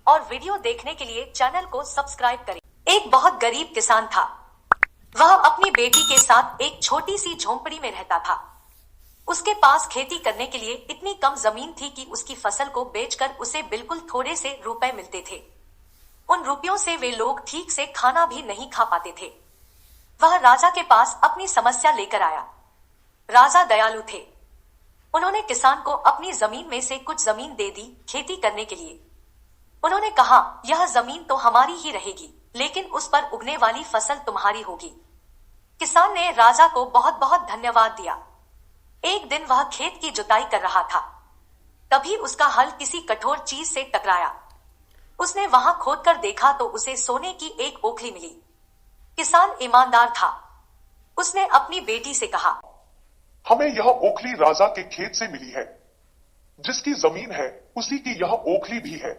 और वीडियो देखने के लिए चैनल को सब्सक्राइब करें। एक बहुत गरीब किसान था। वह अपनी बेटी के साथ एक छोटी सी झोंपड़ी में रहता था। उसके पास खेती करने के लिए इतनी कम जमीन थी कि उसकी फसल को बेचकर उसे बिल्कुल थोड़े से रुपए मिलते थे। उन रुपयों से वे लोग ठीक से खाना भी नहीं खा पाते थे। वह राजा के पास अपनी समस्या लेकर आया। राजा दयालु थे। उन्होंने किसान को अपनी जमीन में से कुछ जमीन दे दी खेती करने के लिए। उन्होंने कहा, यह जमीन तो हमारी ही रहेगी, लेकिन उस पर उगने वाली फसल तुम्हारी होगी। किसान ने राजा को बहुत बहुत धन्यवाद दिया। एक दिन वह खेत की जुताई कर रहा था। तभी उसका हल किसी कठोर चीज से टकराया। उसने वहां खोदकर देखा तो उसे सोने की एक ओखली मिली। किसान ईमानदार था। उसने अपनी बेटी से कहा, हमें यह ओखली राजा के खेत से मिली है। जिसकी जमीन है उसी की यह ओखली भी है,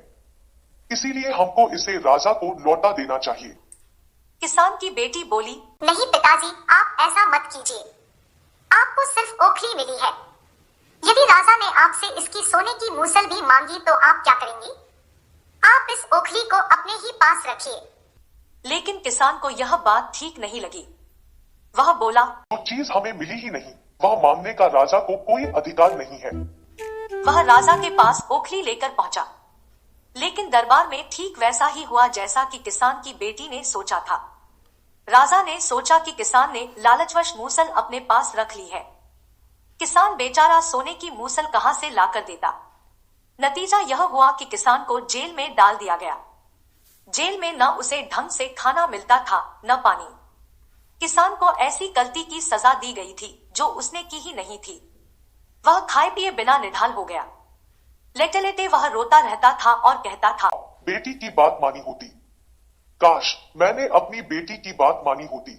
इसीलिए हमको इसे राजा को लौटा देना चाहिए। किसान की बेटी बोली, नहीं पिताजी, आप ऐसा मत कीजिए। आपको सिर्फ ओखली मिली है। यदि राजा ने आपसे इसकी सोने की मूसल भी मांगी तो आप क्या करेंगी? आप इस ओखली को अपने ही पास रखिए। लेकिन किसान को यह बात ठीक नहीं लगी। वह बोला, जो चीज हमें मिली ही नहीं वह मांगने का राजा को कोई अधिकार नहीं है। वह राजा के पास ओखली लेकर पहुंचा। लेकिन दरबार में ठीक वैसा ही हुआ जैसा कि किसान की बेटी ने सोचा था। राजा ने सोचा कि किसान ने लालचवश मूसल अपने पास रख ली है। किसान बेचारा सोने की मूसल कहां से लाकर देता। नतीजा यह हुआ कि किसान को जेल में डाल दिया गया। जेल में न उसे ढंग से खाना मिलता था न पानी। किसान को ऐसी गलती की सजा दी गई थी जो उसने की ही नहीं थी। वह खाए पिए बिना निढाल हो गया। लेटे लेटे वह रोता रहता था और कहता था, बेटी की बात मानी होती, काश मैंने अपनी बेटी की बात मानी होती।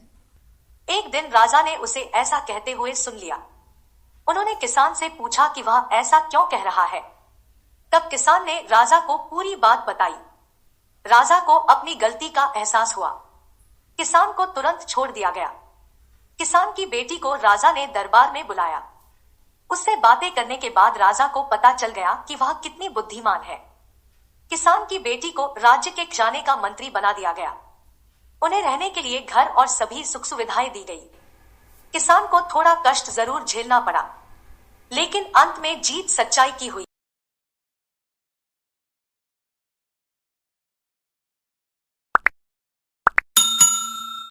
एक दिन राजा ने उसे ऐसा कहते हुए सुन लिया। उन्होंने किसान से पूछा कि वह ऐसा क्यों कह रहा है। तब किसान ने राजा को पूरी बात बताई। राजा को अपनी गलती का एहसास हुआ। किसान को तुरंत छोड़ दिया गया। किसान की बेटी को राजा ने दरबार में बुलाया। उससे बातें करने के बाद राजा को पता चल गया कि वह कितनी बुद्धिमान है। किसान की बेटी को राज्य के खजाने का मंत्री बना दिया गया। उन्हें रहने के लिए घर और सभी सुख सुविधाएं दी गई। किसान को थोड़ा कष्ट जरूर झेलना पड़ा, लेकिन अंत में जीत सच्चाई की हुई।